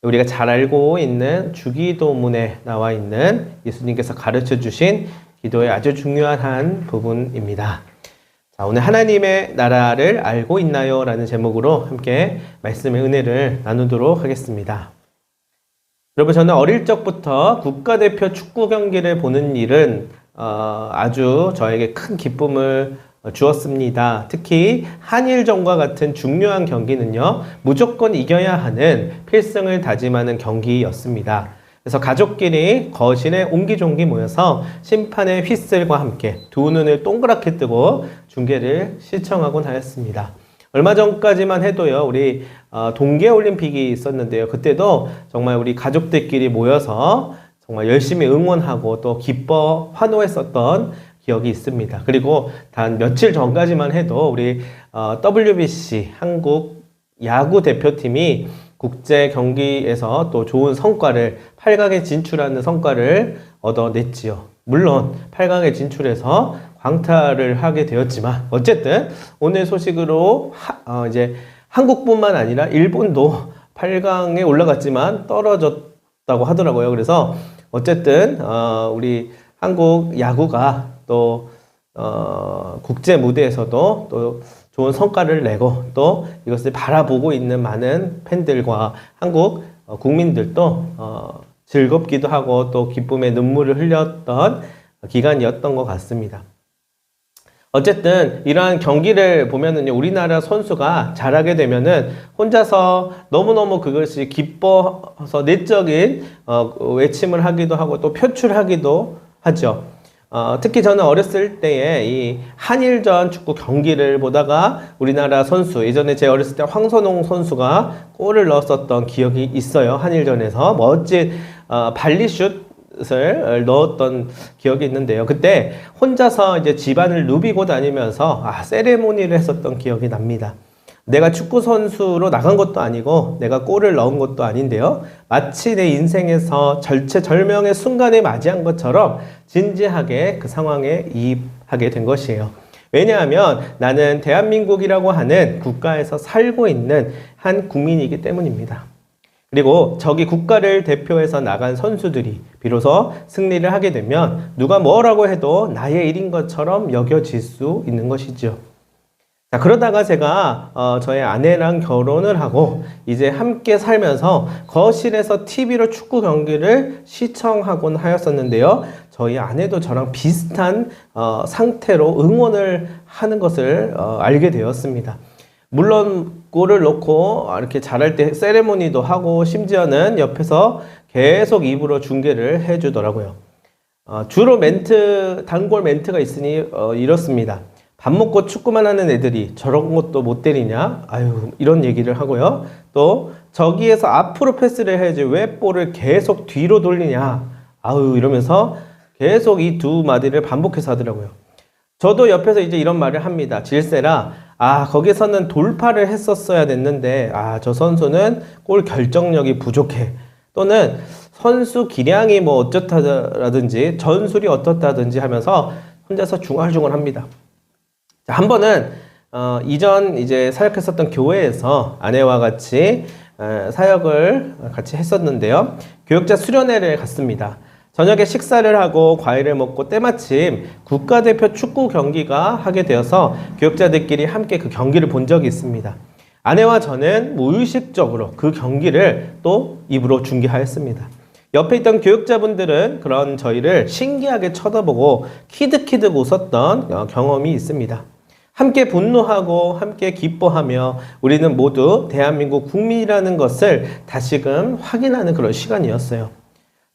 우리가 잘 알고 있는 주기도문에 나와 있는 예수님께서 가르쳐 주신 기도의 아주 중요한 한 부분입니다. 자, 오늘 하나님의 나라를 알고 있나요? 라는 제목으로 함께 말씀의 은혜를 나누도록 하겠습니다. 여러분, 저는 어릴 적부터 국가대표 축구 경기를 보는 일은 아주 저에게 큰 기쁨을 주었습니다. 특히 한일전과 같은 중요한 경기는요, 무조건 이겨야 하는 필승을 다짐하는 경기였습니다. 그래서 가족끼리 거실에 옹기종기 모여서 심판의 휘슬과 함께 두 눈을 동그랗게 뜨고 중계를 시청하곤 하였습니다. 얼마 전까지만 해도요, 우리 동계올림픽이 있었는데요. 그때도 정말 우리 가족들끼리 모여서 정말 열심히 응원하고 또 기뻐 환호했었던 기억이 있습니다. 그리고 단 며칠 전까지만 해도 우리 WBC 한국 야구 대표팀이 국제 경기에서 또 좋은 성과를 8강에 진출하는 성과를 얻어냈지요. 물론 8강에 진출해서 광탈을 하게 되었지만 어쨌든 오늘 소식으로 이제 한국뿐만 아니라 일본도 8강에 올라갔지만 떨어졌다고 하더라고요. 그래서 어쨌든 우리 한국 야구가 또 국제 무대에서도 또 좋은 성과를 내고 또 이것을 바라보고 있는 많은 팬들과 한국 국민들도 즐겁기도 하고 또 기쁨의 눈물을 흘렸던 기간이었던 것 같습니다. 어쨌든 이러한 경기를 보면은요, 우리나라 선수가 잘하게 되면은 혼자서 너무너무 그것이 기뻐서 내적인 외침을 하기도 하고 또 표출하기도 하죠. 특히 저는 어렸을 때에 이 한일전 축구 경기를 보다가 우리나라 선수, 예전에 제 어렸을 때 황선홍 선수가 골을 넣었었던 기억이 있어요. 한일전에서 멋진 발리슛을 넣었던 기억이 있는데요. 그때 혼자서 이제 집안을 누비고 다니면서 세레모니를 했었던 기억이 납니다. 내가 축구 선수로 나간 것도 아니고 내가 골을 넣은 것도 아닌데요. 마치 내 인생에서 절체절명의 순간에 맞이한 것처럼 진지하게 그 상황에 이입하게 된 것이에요. 왜냐하면 나는 대한민국이라고 하는 국가에서 살고 있는 한 국민이기 때문입니다. 그리고 저기 국가를 대표해서 나간 선수들이 비로소 승리를 하게 되면 누가 뭐라고 해도 나의 일인 것처럼 여겨질 수 있는 것이죠. 자, 그러다가 제가 저의 아내랑 결혼을 하고 이제 함께 살면서 거실에서 TV로 축구 경기를 시청하곤 하였었는데요. 저희 아내도 저랑 비슷한 상태로 응원을 하는 것을 알게 되었습니다. 물론 골을 넣고 이렇게 잘할 때 세레모니도 하고 심지어는 옆에서 계속 입으로 중계를 해주더라고요. 주로 단골 멘트가 있으니 이렇습니다. 밥 먹고 축구만 하는 애들이 저런 것도 못 때리냐? 아유, 이런 얘기를 하고요. 또 저기에서 앞으로 패스를 해야지 왜 볼을 계속 뒤로 돌리냐? 아유, 이러면서 계속 이 두 마디를 반복해서 하더라고요. 저도 옆에서 이제 이런 말을 합니다. 질세라, 거기서는 돌파를 했었어야 됐는데, 저 선수는 골 결정력이 부족해. 또는 선수 기량이 뭐 어쩌다라든지 전술이 어떻다든지 하면서 혼자서 중얼중얼 합니다. 자, 한 번은 이전 이제 사역했었던 교회에서 아내와 같이 사역을 같이 했었는데요. 교육자 수련회를 갔습니다. 저녁에 식사를 하고 과일을 먹고 때마침 국가대표 축구 경기가 하게 되어서 교육자들끼리 함께 그 경기를 본 적이 있습니다. 아내와 저는 무의식적으로 그 경기를 또 입으로 중계하였습니다. 옆에 있던 교육자분들은 그런 저희를 신기하게 쳐다보고 키득키득 웃었던 경험이 있습니다. 함께 분노하고 함께 기뻐하며 우리는 모두 대한민국 국민이라는 것을 다시금 확인하는 그런 시간이었어요.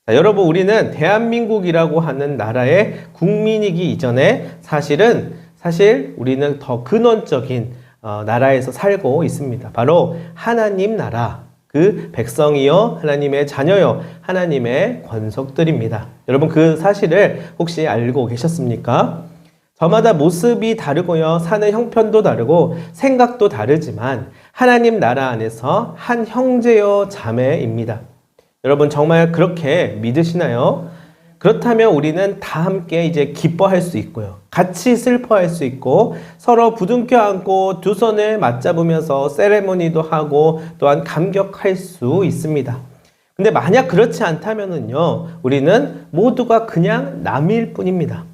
자, 여러분, 우리는 대한민국이라고 하는 나라의 국민이기 이전에 사실 우리는 더 근원적인 나라에서 살고 있습니다. 바로 하나님 나라, 그 백성이요 하나님의 자녀요 하나님의 권속들입니다. 여러분, 그 사실을 혹시 알고 계셨습니까? 저마다 모습이 다르고요, 사는 형편도 다르고 생각도 다르지만 하나님 나라 안에서 한 형제요 자매입니다. 여러분, 정말 그렇게 믿으시나요? 그렇다면 우리는 다 함께 이제 기뻐할 수 있고요, 같이 슬퍼할 수 있고, 서로 부둥켜 안고 두 손을 맞잡으면서 세레모니도 하고 또한 감격할 수 있습니다. 근데 만약 그렇지 않다면은요, 우리는 모두가 그냥 남일 뿐입니다.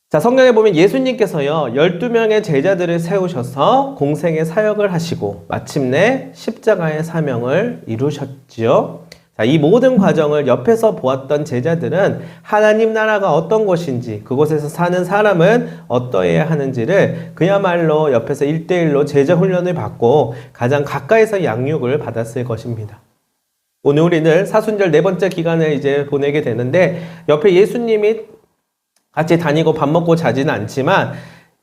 자, 성경에 보면 예수님께서요, 12명의 제자들을 세우셔서 공생의 사역을 하시고 마침내 십자가의 사명을 이루셨지요. 자, 이 모든 과정을 옆에서 보았던 제자들은 하나님 나라가 어떤 곳인지, 그곳에서 사는 사람은 어떠해야 하는지를 그야말로 옆에서 1대1로 제자 훈련을 받고 가장 가까이서 양육을 받았을 것입니다. 오늘 우리는 사순절 네 번째 기간을 이제 보내게 되는데, 옆에 예수님이 같이 다니고 밥 먹고 자지는 않지만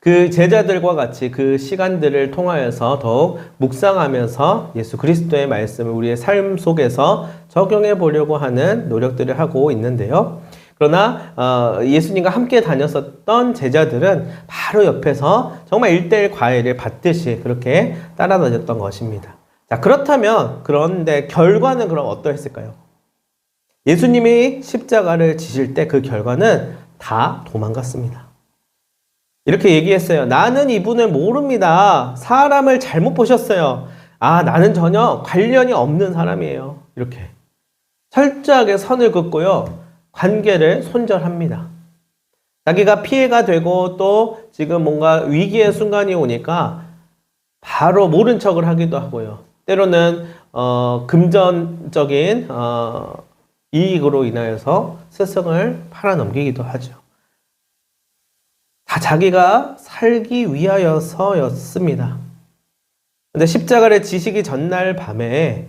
그 제자들과 같이 그 시간들을 통하여서 더욱 묵상하면서 예수 그리스도의 말씀을 우리의 삶 속에서 적용해 보려고 하는 노력들을 하고 있는데요. 그러나 예수님과 함께 다녔었던 제자들은 바로 옆에서 정말 1대1 과외를 받듯이 그렇게 따라다녔던 것입니다. 자, 그렇다면 그런데 결과는 그럼 어떠했을까요? 예수님이 십자가를 지실 때 그 결과는 다 도망갔습니다. 이렇게 얘기했어요. 나는 이분을 모릅니다. 사람을 잘못 보셨어요. 아, 나는 전혀 관련이 없는 사람이에요. 이렇게 철저하게 선을 긋고요, 관계를 손절합니다. 자기가 피해가 되고 또 지금 뭔가 위기의 순간이 오니까 바로 모른 척을 하기도 하고요. 때로는 금전적인 이익으로 인하여서 스승을 팔아넘기기도 하죠. 다 자기가 살기 위하여서였습니다. 근데 십자가를 지시기 전날 밤에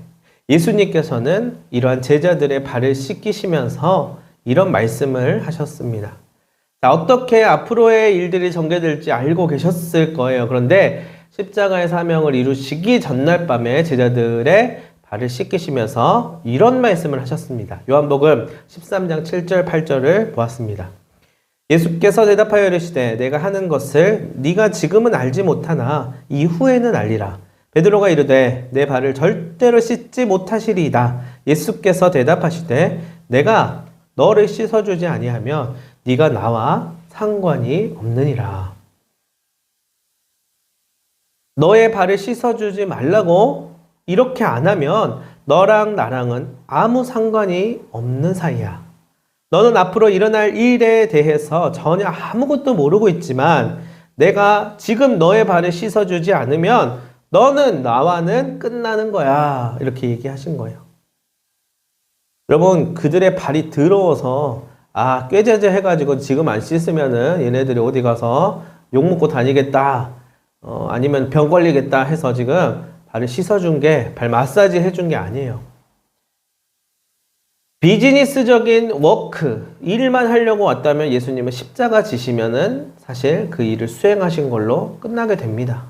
예수님께서는 이러한 제자들의 발을 씻기시면서 이런 말씀을 하셨습니다. 자, 어떻게 앞으로의 일들이 전개될지 알고 계셨을 거예요. 그런데 십자가의 사명을 이루시기 전날 밤에 제자들의 발을 씻기시면서 이런 말씀을 하셨습니다. 요한복음 13장 7절 8절을 보았습니다. 예수께서 대답하여 이르시되 내가 하는 것을 네가 지금은 알지 못하나 이후에는 알리라. 베드로가 이르되 내 발을 절대로 씻지 못하시리이다. 예수께서 대답하시되 내가 너를 씻어주지 아니하면 네가 나와 상관이 없느니라. 너의 발을 씻어주지 말라고 이렇게 안 하면 너랑 나랑은 아무 상관이 없는 사이야. 너는 앞으로 일어날 일에 대해서 전혀 아무것도 모르고 있지만 내가 지금 너의 발을 씻어주지 않으면 너는 나와는 끝나는 거야. 이렇게 얘기하신 거예요. 여러분, 그들의 발이 더러워서 꾀죄죄 해가지고 지금 안 씻으면은 얘네들이 어디 가서 욕먹고 다니겠다, 아니면 병 걸리겠다 해서 지금 발을 씻어준 게, 발 마사지 해준 게 아니에요. 비즈니스적인 워크, 일만 하려고 왔다면 예수님은 십자가 지시면은 사실 그 일을 수행하신 걸로 끝나게 됩니다.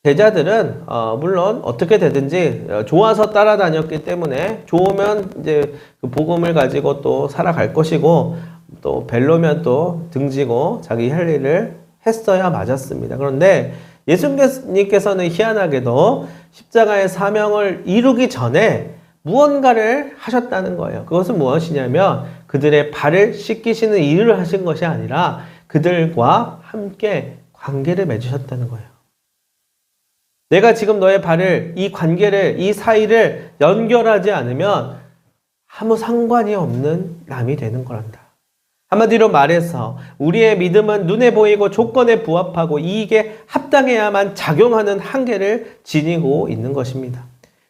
제자들은 물론 어떻게 되든지 좋아서 따라다녔기 때문에 좋으면 이제 그 복음을 가지고 또 살아갈 것이고, 또 별로면 또 등지고 자기 할 일을 했어야 맞았습니다. 그런데 예수님께서는 희한하게도 십자가의 사명을 이루기 전에 무언가를 하셨다는 거예요. 그것은 무엇이냐면 그들의 발을 씻기시는 일을 하신 것이 아니라 그들과 함께 관계를 맺으셨다는 거예요. 내가 지금 너의 발을, 이 관계를, 이 사이를 연결하지 않으면 아무 상관이 없는 남이 되는 거란다. 한마디로 말해서 우리의 믿음은 눈에 보이고 조건에 부합하고 이익에 합당해야만 작용하는 한계를 지니고 있는 것입니다.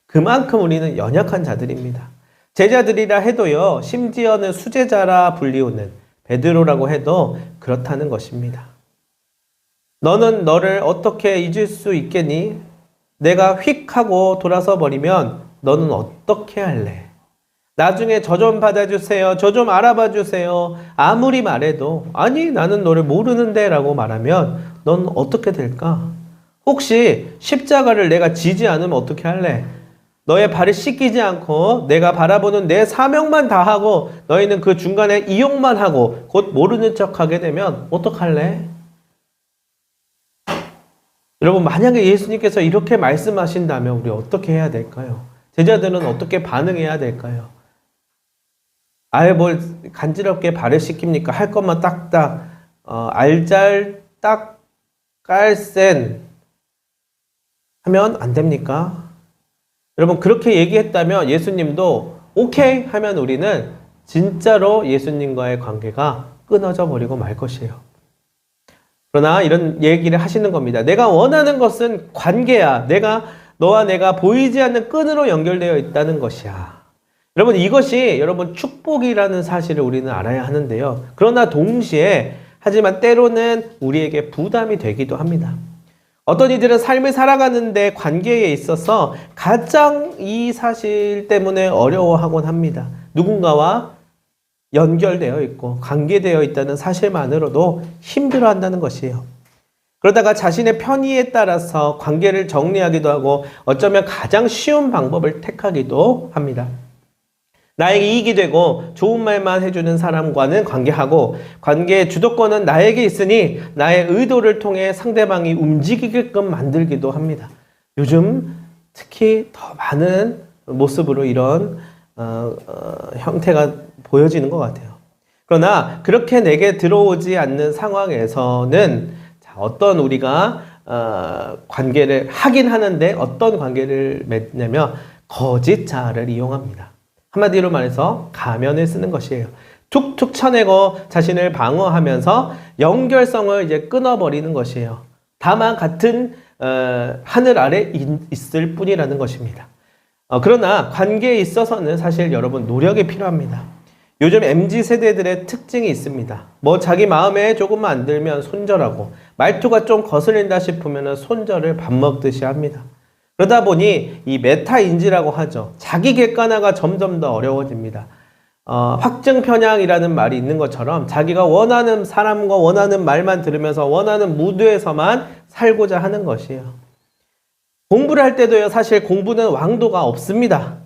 그만큼 우리는 연약한 자들입니다. 제자들이라 해도요, 심지어는 수제자라 불리우는 베드로라고 해도 그렇다는 것입니다. 너는 너를 어떻게 잊을 수 있겠니? 내가 휙 하고 돌아서 버리면 너는 어떻게 할래? 나중에 저 좀 받아주세요. 저 좀 알아봐 주세요. 아무리 말해도 아니 나는 너를 모르는데 라고 말하면 넌 어떻게 될까? 혹시 십자가를 내가 지지 않으면 어떻게 할래? 너의 발을 씻기지 않고 내가 바라보는 내 사명만 다 하고 너희는 그 중간에 이용만 하고 곧 모르는 척 하게 되면 어떡할래? 여러분, 만약에 예수님께서 이렇게 말씀하신다면 우리 어떻게 해야 될까요? 제자들은 어떻게 반응해야 될까요? 아예 뭘 간지럽게 발을 씻깁니까? 할 것만 딱딱 알잘딱 깔센 하면 안 됩니까? 여러분 그렇게 얘기했다면 예수님도 오케이 하면 우리는 진짜로 예수님과의 관계가 끊어져 버리고 말 것이에요. 그러나 이런 얘기를 하시는 겁니다. 내가 원하는 것은 관계야. 너와 내가 보이지 않는 끈으로 연결되어 있다는 것이야. 여러분 이것이 여러분 축복이라는 사실을 우리는 알아야 하는데요. 그러나 동시에 하지만 때로는 우리에게 부담이 되기도 합니다. 어떤 이들은 삶을 살아가는데 관계에 있어서 가장 이 사실 때문에 어려워하곤 합니다. 누군가와 연결되어 있고 관계되어 있다는 사실만으로도 힘들어한다는 것이에요. 그러다가 자신의 편의에 따라서 관계를 정리하기도 하고 어쩌면 가장 쉬운 방법을 택하기도 합니다. 나에게 이익이 되고 좋은 말만 해주는 사람과는 관계하고 관계의 주도권은 나에게 있으니 나의 의도를 통해 상대방이 움직이게끔 만들기도 합니다. 요즘 특히 더 많은 모습으로 이런 형태가 보여지는 것 같아요. 그러나 그렇게 내게 들어오지 않는 상황에서는 어떤 우리가 관계를 하긴 하는데 어떤 관계를 맺냐면 거짓 자아를 이용합니다. 한마디로 말해서 가면을 쓰는 것이에요. 툭툭 쳐내고 자신을 방어하면서 연결성을 이제 끊어버리는 것이에요. 다만 같은 하늘 아래 있을 뿐이라는 것입니다. 그러나 관계에 있어서는 사실 여러분 노력이 필요합니다. 요즘 MZ세대들의 특징이 있습니다. 자기 마음에 조금만 안 들면 손절하고 말투가 좀 거슬린다 싶으면 손절을 밥 먹듯이 합니다. 그러다 보니 이 메타인지라고 하죠. 자기 객관화가 점점 더 어려워집니다. 확증 편향이라는 말이 있는 것처럼 자기가 원하는 사람과 원하는 말만 들으면서 원하는 무드에서만 살고자 하는 것이에요. 공부를 할 때도요, 사실 공부는 왕도가 없습니다.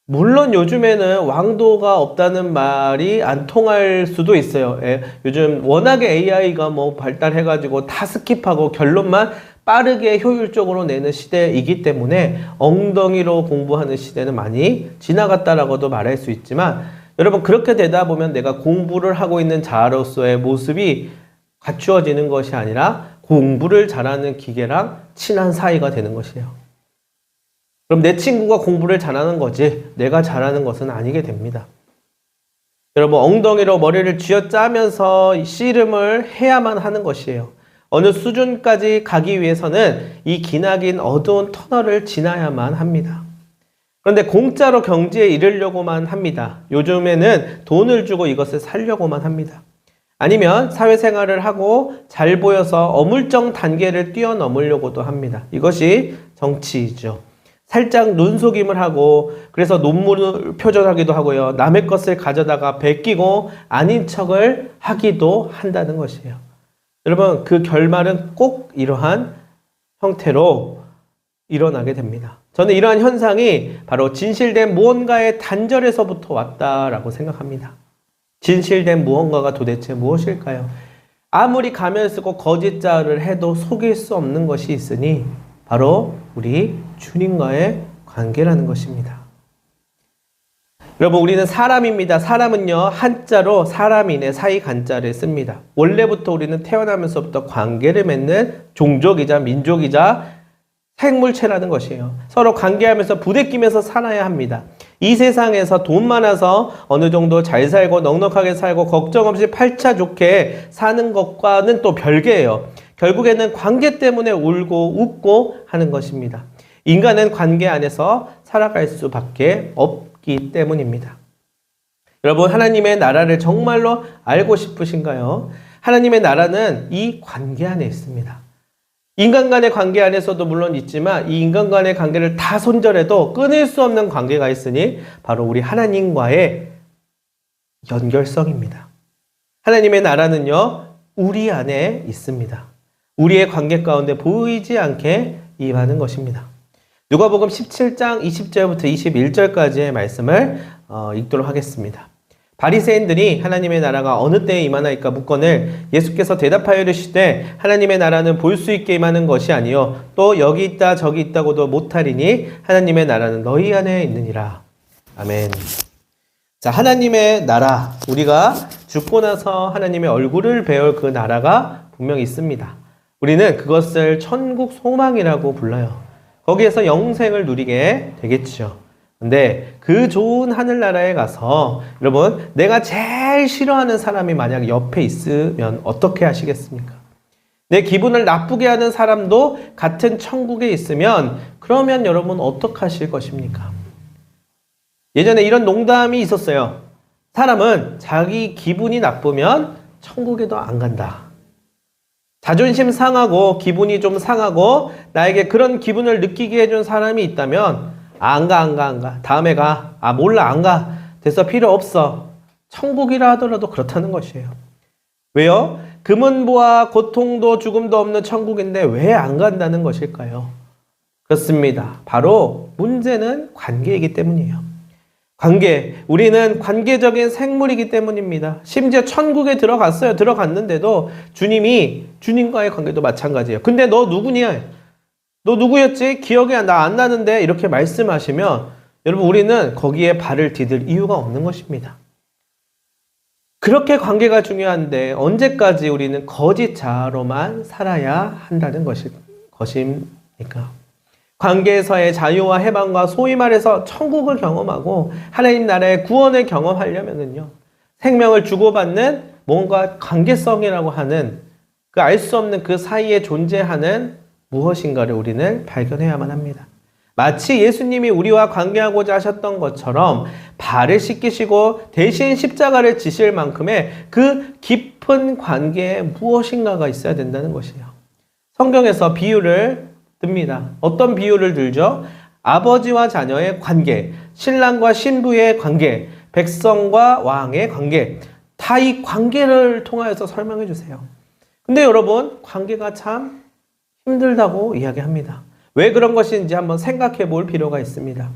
물론 요즘에는 왕도가 없다는 말이 안 통할 수도 있어요. 요즘 워낙에 AI가 발달해가지고 다 스킵하고 결론만 빠르게 효율적으로 내는 시대이기 때문에 엉덩이로 공부하는 시대는 많이 지나갔다라고도 말할 수 있지만 여러분 그렇게 되다 보면 내가 공부를 하고 있는 자아로서의 모습이 갖추어지는 것이 아니라 공부를 잘하는 기계랑 친한 사이가 되는 것이에요. 그럼 내 친구가 공부를 잘하는 거지 내가 잘하는 것은 아니게 됩니다. 여러분 엉덩이로 머리를 쥐어짜면서 씨름을 해야만 하는 것이에요. 어느 수준까지 가기 위해서는 이 기나긴 어두운 터널을 지나야만 합니다. 그런데 공짜로 경지에 이르려고만 합니다. 요즘에는 돈을 주고 이것을 살려고만 합니다. 아니면 사회생활을 하고 잘 보여서 어물쩡 단계를 뛰어넘으려고도 합니다. 이것이 정치이죠. 살짝 눈속임을 하고 그래서 논문을 표절하기도 하고요. 남의 것을 가져다가 베끼고 아닌 척을 하기도 한다는 것이에요. 여러분 그 결말은 꼭 이러한 형태로 일어나게 됩니다. 저는 이러한 현상이 바로 진실된 무언가의 단절에서부터 왔다라고 생각합니다. 진실된 무언가가 도대체 무엇일까요? 아무리 가면 쓰고 거짓 자를 해도 속일 수 없는 것이 있으니 바로 우리 주님과의 관계라는 것입니다. 여러분 우리는 사람입니다. 사람은요 한자로 사람인의 사이 간자를 씁니다. 원래부터 우리는 태어나면서부터 관계를 맺는 종족이자 민족이자 생물체라는 것이에요. 서로 관계하면서 부대끼면서 살아야 합니다. 이 세상에서 돈 많아서 어느 정도 잘 살고 넉넉하게 살고 걱정 없이 팔자 좋게 사는 것과는 또 별개예요. 결국에는 관계 때문에 울고 웃고 하는 것입니다. 인간은 관계 안에서 살아갈 수밖에 없기 때문입니다. 여러분 하나님의 나라를 정말로 알고 싶으신가요? 하나님의 나라는 이 관계 안에 있습니다. 인간 간의 관계 안에서도 물론 있지만 이 인간 간의 관계를 다 손절해도 끊을 수 없는 관계가 있으니 바로 우리 하나님과의 연결성입니다. 하나님의 나라는요 우리 안에 있습니다. 우리의 관계 가운데 보이지 않게 임하는 것입니다. 누가복음 17장 20절부터 21절까지의 말씀을 읽도록 하겠습니다. 바리새인들이 하나님의 나라가 어느 때에 임하나이까 묻거늘 예수께서 대답하여 이르시되 하나님의 나라는 볼 수 있게 임하는 것이 아니요 또 여기 있다 저기 있다고도 못하리니 하나님의 나라는 너희 안에 있느니라. 아멘. 자, 하나님의 나라, 우리가 죽고 나서 하나님의 얼굴을 배울 그 나라가 분명히 있습니다. 우리는 그것을 천국 소망이라고 불러요. 거기에서 영생을 누리게 되겠죠. 근데 그 좋은 하늘나라에 가서 여러분 내가 제일 싫어하는 사람이 만약 옆에 있으면 어떻게 하시겠습니까? 내 기분을 나쁘게 하는 사람도 같은 천국에 있으면 그러면 여러분 어떻게 하실 것입니까? 예전에 이런 농담이 있었어요. 사람은 자기 기분이 나쁘면 천국에도 안 간다. 자존심 상하고 기분이 좀 상하고 나에게 그런 기분을 느끼게 해준 사람이 있다면 안 가. 다음에 가. 몰라, 안 가. 됐어, 필요 없어. 천국이라 하더라도 그렇다는 것이에요. 왜요? 금은보화 고통도 죽음도 없는 천국인데 왜 안 간다는 것일까요? 그렇습니다. 바로 문제는 관계이기 때문이에요. 관계. 우리는 관계적인 생물이기 때문입니다. 심지어 천국에 들어갔어요. 들어갔는데도 주님과의 관계도 마찬가지예요. 근데 너 누구냐? 너 누구였지? 기억이 나 안 나는데 이렇게 말씀하시면 여러분 우리는 거기에 발을 디딜 이유가 없는 것입니다. 그렇게 관계가 중요한데 언제까지 우리는 거짓 자아로만 살아야 한다는 것입니까? 관계에서의 자유와 해방과 소위 말해서 천국을 경험하고 하나님 나라의 구원을 경험하려면은요, 생명을 주고받는 뭔가 관계성이라고 하는 그 알 수 없는 그 사이에 존재하는 무엇인가를 우리는 발견해야만 합니다. 마치 예수님이 우리와 관계하고자 하셨던 것처럼 발을 씻기시고 대신 십자가를 지실 만큼의 그 깊은 관계에 무엇인가가 있어야 된다는 것이에요. 성경에서 비유를 듭니다. 어떤 비유를 들죠? 아버지와 자녀의 관계, 신랑과 신부의 관계, 백성과 왕의 관계, 다 이 관계를 통하여서 설명해 주세요. 근데 여러분, 관계가 참 힘들다고 이야기합니다. 왜 그런 것인지 한번 생각해 볼 필요가 있습니다.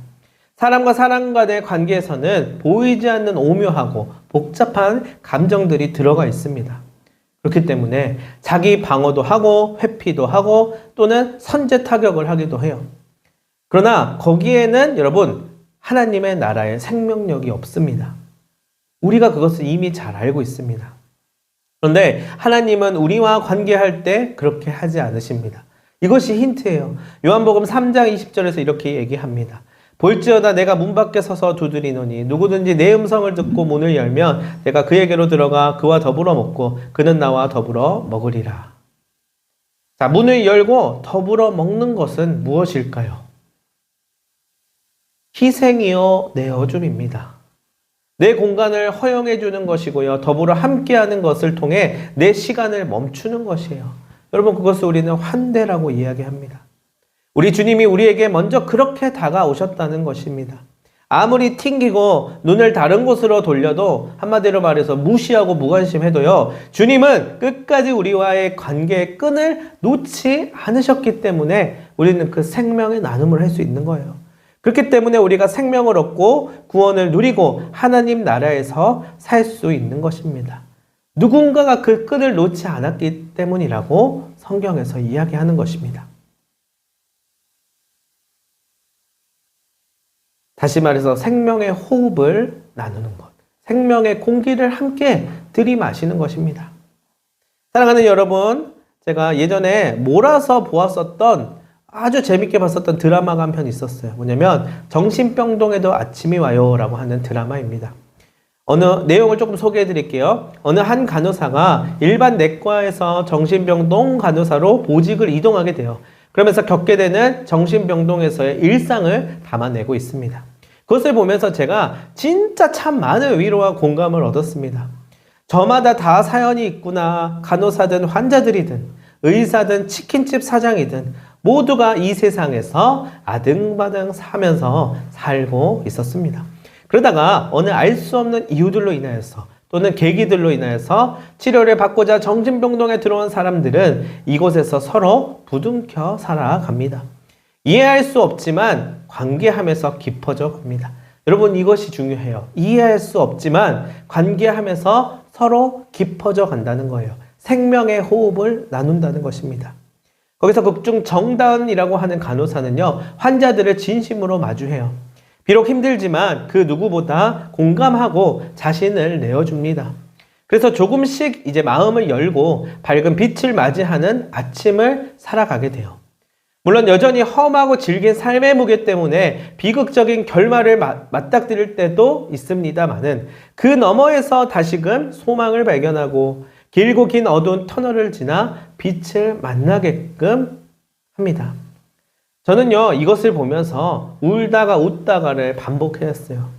사람과 사람 간의 관계에서는 보이지 않는 오묘하고 복잡한 감정들이 들어가 있습니다. 그렇기 때문에 자기 방어도 하고 회피도 하고 또는 선제 타격을 하기도 해요. 그러나 거기에는 여러분 하나님의 나라의 생명력이 없습니다. 우리가 그것을 이미 잘 알고 있습니다. 그런데 하나님은 우리와 관계할 때 그렇게 하지 않으십니다. 이것이 힌트예요. 요한복음 3장 20절에서 이렇게 얘기합니다. 볼지어다 내가 문 밖에 서서 두드리노니 누구든지 내 음성을 듣고 문을 열면 내가 그에게로 들어가 그와 더불어 먹고 그는 나와 더불어 먹으리라. 자, 문을 열고 더불어 먹는 것은 무엇일까요? 희생이요 내어줌입니다. 내 공간을 허용해 주는 것이고요. 더불어 함께하는 것을 통해 내 시간을 멈추는 것이에요. 여러분 그것을 우리는 환대라고 이야기합니다. 우리 주님이 우리에게 먼저 그렇게 다가오셨다는 것입니다. 아무리 튕기고 눈을 다른 곳으로 돌려도 한마디로 말해서 무시하고 무관심해도요. 주님은 끝까지 우리와의 관계의 끈을 놓지 않으셨기 때문에 우리는 그 생명의 나눔을 할 수 있는 거예요. 그렇기 때문에 우리가 생명을 얻고 구원을 누리고 하나님 나라에서 살 수 있는 것입니다. 누군가가 그 끈을 놓지 않았기 때문이라고 성경에서 이야기하는 것입니다. 다시 말해서 생명의 호흡을 나누는 것, 생명의 공기를 함께 들이마시는 것입니다. 사랑하는 여러분, 제가 예전에 몰아서 보았었던 아주 재밌게 봤었던 드라마가 한 편 있었어요. 뭐냐면 정신병동에도 아침이 와요 라고 하는 드라마입니다. 내용을 조금 소개해 드릴게요. 어느 한 간호사가 일반 내과에서 정신병동 간호사로 보직을 이동하게 돼요. 그러면서 겪게 되는 정신병동에서의 일상을 담아내고 있습니다. 그것을 보면서 제가 진짜 참 많은 위로와 공감을 얻었습니다. 저마다 다 사연이 있구나. 간호사든 환자들이든 의사든 치킨집 사장이든 모두가 이 세상에서 아등바등 사면서 살고 있었습니다. 그러다가 어느 알 수 없는 이유들로 인하여서 또는 계기들로 인하여서 치료를 받고자 정신병동에 들어온 사람들은 이곳에서 서로 부둥켜 살아갑니다. 이해할 수 없지만 관계하면서 깊어져 갑니다. 여러분 이것이 중요해요. 이해할 수 없지만 관계하면서 서로 깊어져 간다는 거예요. 생명의 호흡을 나눈다는 것입니다. 거기서 극중 정다은이라고 하는 간호사는요, 환자들을 진심으로 마주해요. 비록 힘들지만 그 누구보다 공감하고 자신을 내어줍니다. 그래서 조금씩 이제 마음을 열고 밝은 빛을 맞이하는 아침을 살아가게 돼요. 물론 여전히 험하고 질긴 삶의 무게 때문에 비극적인 결말을 맞닥뜨릴 때도 있습니다만은 그 너머에서 다시금 소망을 발견하고 길고 긴 어두운 터널을 지나 빛을 만나게끔 합니다. 저는요, 이것을 보면서 울다가 웃다가를 반복했어요.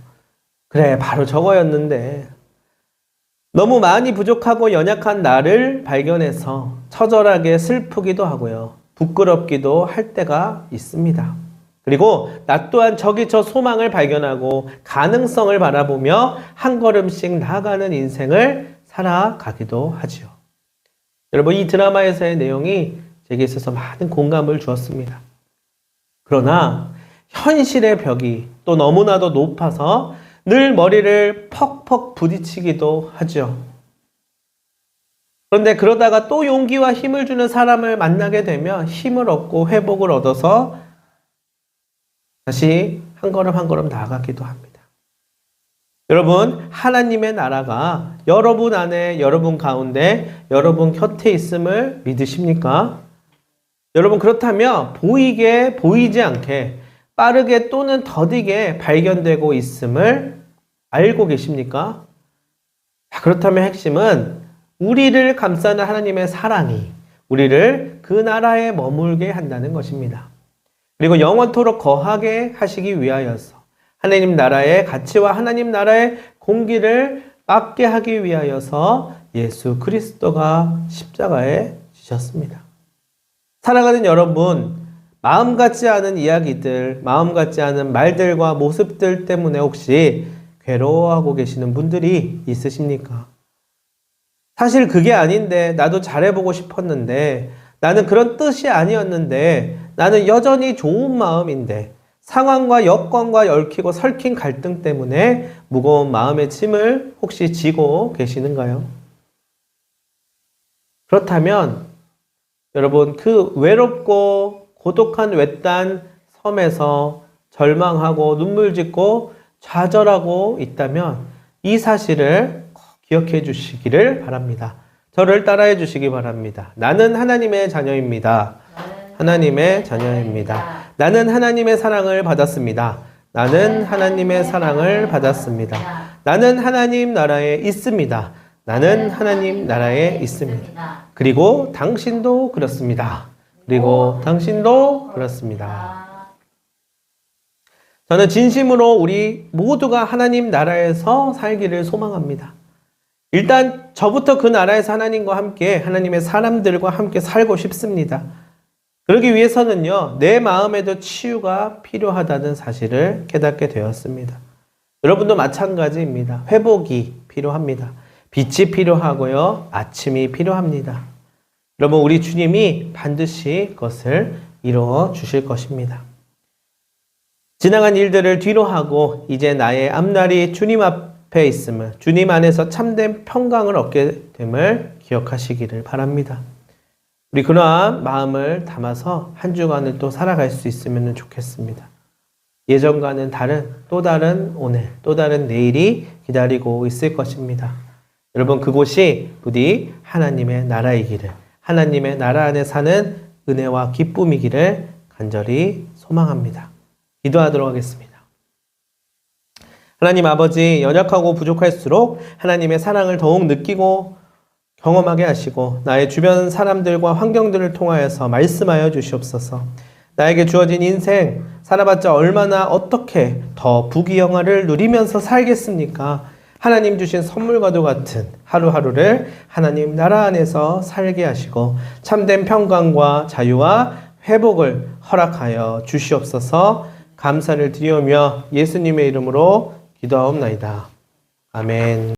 그래, 바로 저거였는데. 너무 많이 부족하고 연약한 나를 발견해서 처절하게 슬프기도 하고요. 부끄럽기도 할 때가 있습니다. 그리고 나 또한 저기 저 소망을 발견하고 가능성을 바라보며 한 걸음씩 나아가는 인생을 살아가기도 하지요. 여러분, 이 드라마에서의 내용이 제게 있어서 많은 공감을 주었습니다. 그러나 현실의 벽이 또 너무나도 높아서 늘 머리를 퍽퍽 부딪히기도 하죠. 그런데 그러다가 또 용기와 힘을 주는 사람을 만나게 되면 힘을 얻고 회복을 얻어서 다시 한 걸음 한 걸음 나아가기도 합니다. 여러분, 하나님의 나라가 여러분 안에, 여러분 가운데, 여러분 곁에 있음을 믿으십니까? 여러분, 그렇다면 보이게, 보이지 않게, 빠르게 또는 더디게 발견되고 있음을 알고 계십니까? 그렇다면 핵심은 우리를 감싸는 하나님의 사랑이 우리를 그 나라에 머물게 한다는 것입니다. 그리고 영원토록 거하게 하시기 위하여서 하나님 나라의 가치와 하나님 나라의 공기를 맡게 하기 위하여서 예수 그리스도가 십자가에 지셨습니다. 사랑하는 여러분, 마음 같지 않은 이야기들, 마음 같지 않은 말들과 모습들 때문에 혹시 괴로워하고 계시는 분들이 있으십니까? 사실 그게 아닌데, 나도 잘해보고 싶었는데, 나는 그런 뜻이 아니었는데, 나는 여전히 좋은 마음인데, 상황과 여건과 얽히고 설킨 갈등 때문에 무거운 마음의 짐을 혹시 지고 계시는가요? 그렇다면 여러분, 그 외롭고 고독한 외딴 섬에서 절망하고 눈물 짓고 좌절하고 있다면 이 사실을 기억해 주시기를 바랍니다. 저를 따라해 주시기 바랍니다. 나는 하나님의 자녀입니다. 하나님의 자녀입니다. 나는 하나님의 사랑을 받았습니다. 나는 하나님의 사랑을 받았습니다. 나는 하나님 나라에 있습니다. 나는 하나님 나라에 있습니다. 그리고 당신도 그렇습니다. 그리고 당신도 그렇습니다. 저는 진심으로 우리 모두가 하나님 나라에서 살기를 소망합니다. 일단 저부터 그 나라에서 하나님과 함께, 하나님의 사람들과 함께 살고 싶습니다. 그러기 위해서는요, 내 마음에도 치유가 필요하다는 사실을 깨닫게 되었습니다. 여러분도 마찬가지입니다. 회복이 필요합니다. 빛이 필요하고요, 아침이 필요합니다. 여러분, 우리 주님이 반드시 그것을 이루어 주실 것입니다. 지나간 일들을 뒤로 하고 이제 나의 앞날이 주님 앞에 있음을, 주님 안에서 참된 평강을 얻게 됨을 기억하시기를 바랍니다. 우리 그러한 마음을 담아서 한 주간을 또 살아갈 수 있으면 좋겠습니다. 예전과는 다른, 또 다른 오늘, 또 다른 내일이 기다리고 있을 것입니다. 여러분, 그곳이 부디 하나님의 나라이기를, 하나님의 나라 안에 사는 은혜와 기쁨이기를 간절히 소망합니다. 기도하도록 하겠습니다. 하나님 아버지, 연약하고 부족할수록 하나님의 사랑을 더욱 느끼고 경험하게 하시고 나의 주변 사람들과 환경들을 통하여서 말씀하여 주시옵소서. 나에게 주어진 인생 살아봤자 얼마나 어떻게 더 부귀영화를 누리면서 살겠습니까? 하나님 주신 선물과도 같은 하루하루를 하나님 나라 안에서 살게 하시고 참된 평강과 자유와 회복을 허락하여 주시옵소서. 감사를 드리오며 예수님의 이름으로 기도하옵나이다. 아멘.